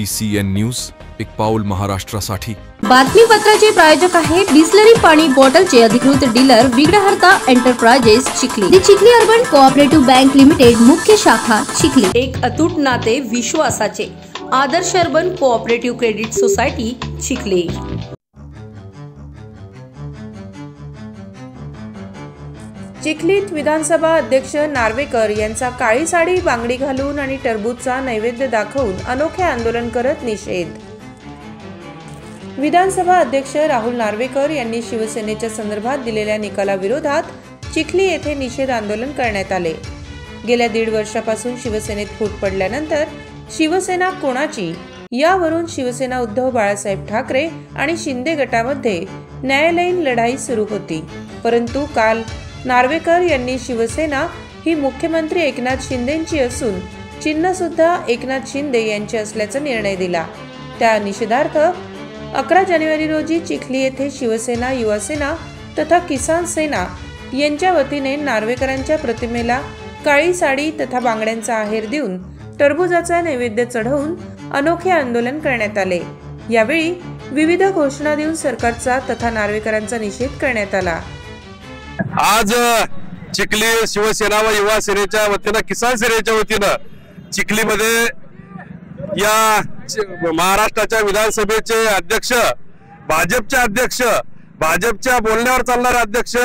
CCN news, एक पाऊल महाराष्ट्रासाठी। बातमीपत्राचे प्रायोजक आहे बिसलरी पाणी बॉटलचे अधिकृत dealer Vighnaharta enterprises Chikhli. The Chikhli urban cooperative bank limited, मुख्य शाखा चिखली। एक अतूट नाते विश्वासाचे, Adarsh urban cooperative credit society Chikhli. चिखलीत विधानसभा अध्यक्ष नार्वेकर यांचा काळी साडी बांगडी घालून आणि टरबूजचा नैवेद्य दाखवून अनोखे आंदोलन करत निषेध। विधानसभा अध्यक्ष राहुल नार्वेकर यांनी शिवसेनेच्या संदर्भात दिलेल्या निकालाविरोधात चिखली येथे निषेध आंदोलन करण्यात आले। गेल्या 1.5 वर्षापासून शिवसेनेत फूट पडल्यानंतर शिवसेना कोणाची यावरून शिवसेना उद्धव बाळासाहेब ठाकरे आणि शिंदे गटामध्ये न्यायालयीन लढाई सुरू होती। परंतु काल नार्वेकर यांनी शिवसेना ही मुख्यमंत्री एकनाथ शिंदेंची असून चिन्ह सुद्धा एकनाथ शिंदे यांचे असल्याचा निर्णय दिला। त्या निषेधार्थ 11 जानेवारी रोजी चिखली येथे शिवसेना, युवासेना तथा किसान सेना यांच्या वतीने नार्वेकरांच्या प्रतिमेला काळी साडी तथा बांगड्यांचा आहेर देऊन टरबूजाचा नैवेद्य चढवून अनोखे आंदोलन करण्यात आले। यावेळी विविध घोषणा देऊन सरकारचा तथा नार्वेकरांचा निषेध करण्यात आला। आज चिखली शिवसेना व युवा सेनेच्या वतीनं, किसान सेनेच्या वतीनं चिखलीमध्ये या महाराष्ट्राच्या विधानसभेचे अध्यक्ष, भाजपचे अध्यक्ष, भाजपच्या बोलण्यावर चालणारे अध्यक्ष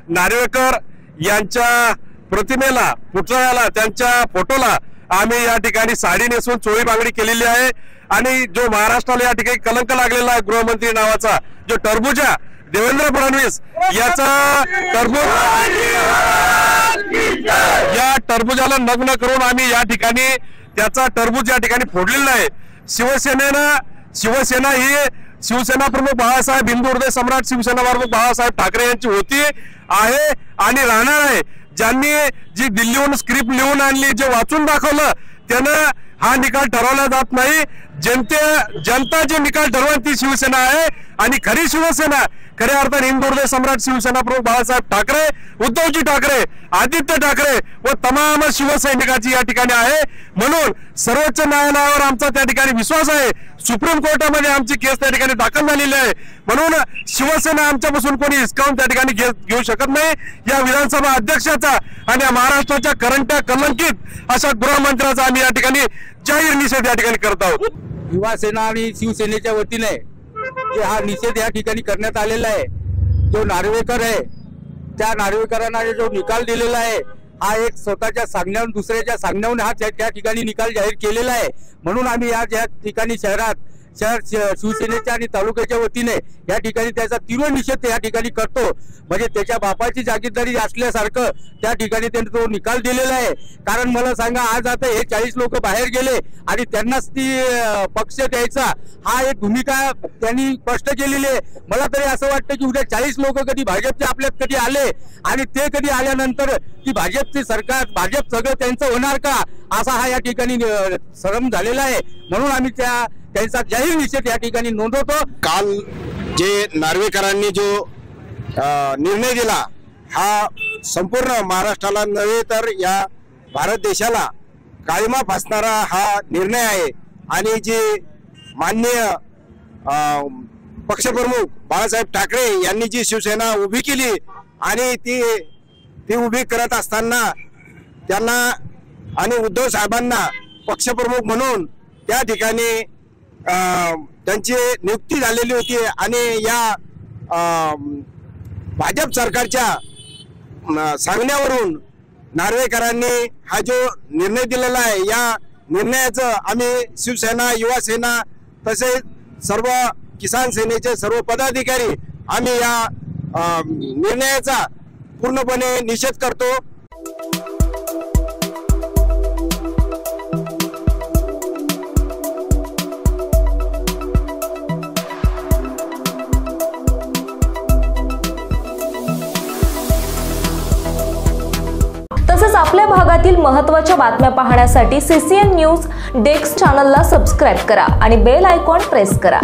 नार्वेकर यांच्या प्रतिमेला, पुतळ्याला, त्यांच्या फोटोला आम्ही या ठिकाणी साडी नेसून चोळी बांगडी केलेली आहे। आणि जो महाराष्ट्राला या ठिकाणी कलंक लागलेला आहे गृहमंत्री नावाचा, जो टरबूजा देवेंद्र फडणवीस याचा या टरबूजाला नग्न करून आम्ही या ठिकाणी त्याचा टरबूज या ठिकाणी फोडलेला आहे। शिवसेना ही शिवसेना प्रमुख बाळासाहेब, हिंदू हृदय सम्राट शिवसेना प्रमुख बाळासाहेब ठाकरे यांची होती, आहे आणि राहणार आहे। ज्यांनी जी दिल्लीहून स्क्रिप्ट लिहून आणली, जे वाचून दाखवलं, त्यानं हा निकाल ठरवला जात नाही। जनता जे निकाल ठरवून ती शिवसेना आहे। आणि खरी शिवसेना, खऱ्या अर्थाने हिंदू हृदय सम्राट शिवसेना प्रमुख बाळासाहेब ठाकरे, उद्धवजी ठाकरे, आदित्य ठाकरे व तमाम शिवसैनिकांची या ठिकाणी आहे। म्हणून सर्वोच्च न्यायालयावर आमचा त्या ठिकाणी विश्वास आहे। सुप्रीम कोर्टामध्ये आमची केस त्या ठिकाणी दाखल झालेली आहे। म्हणून शिवसेना आमच्यापासून कोणी हिसकावून त्या ठिकाणी घेऊ शकत नाही। या विधानसभा अध्यक्षाचा आणि महाराष्ट्राच्या करंट्या कलंकित अशा गृहमंत्र्याचा आम्ही या ठिकाणी जाहीर निषेध या ठिकाणी करत आहोत। युवा सेना आणि शिवसेनेच्या वतीने जे हा निषेध या ठिकाणी करण्यात आलेला आहे, जो नार्वेकर आहे त्या नार्वेकरांना जो निकाल दिलेला आहे, हा एक स्वतःच्या सांगण्यावरून, दुसऱ्याच्या सांगण्यावरून हा त्या ठिकाणी निकाल जाहीर केलेला आहे। म्हणून आम्ही या ठिकाणी शहर शिवसेनेच्या आणि तालुक्याच्या वतीने या ठिकाणी त्याचा तीव्र निषेध या ठिकाणी करतो। म्हणजे त्याच्या बापाची जागीरदारी असल्यासारखं त्या ठिकाणी त्यांनी तो निकाल दिलेला आहे। कारण मला सांगा, आज आता हे 40 लोक बाहेर गेले आणि त्यांनाच ती पक्ष द्यायचा हा एक भूमिका त्यांनी स्पष्ट केलेली आहे। मला तरी असं वाटतं की उद्या 40 लोक कधी भाजपचे आपल्यात कधी आले आणि ते कधी आल्यानंतर की भाजपचे सरकार, भाजप सगळं त्यांचं होणार का, असा हा या ठिकाणी सरम झालेला आहे। म्हणून आम्ही त्यांचा जाहीर निषेध या ठिकाणी नोंदवतो। काल जे नार्वेकरांनी जो निर्णय दिला, हा संपूर्ण महाराष्ट्राला नव्हे तर या भारत देशाला काळिमा फासणारा हा निर्णय आहे। आणि जे माननीय पक्षप्रमुख बाळासाहेब ठाकरे यांनी जी शिवसेना उभी केली आणि ती उभी करत असताना त्यांना आणि उद्धव साहेबांना पक्षप्रमुख म्हणून त्या ठिकाणी त्यांची नियुक्ती झालेली होती। आणि या भाजप सरकारच्या सांगण्यावरून नार्वेकरांनी हा जो निर्णय दिलेला आहे, या निर्णयाचं आम्ही शिवसेना, युवा सेना तसेच सर्व किसान सेनेचे सर्व पदाधिकारी आम्ही या निर्णयाचा पूर्णपणे निषेध करतो। तसंच आपल्या भागातील महत्त्वाच्या बातम्या पाहण्यासाठी CCN न्यूज डेस्क चॅनलला सबस्क्राइब करा आणि बेल आयकॉन प्रेस करा।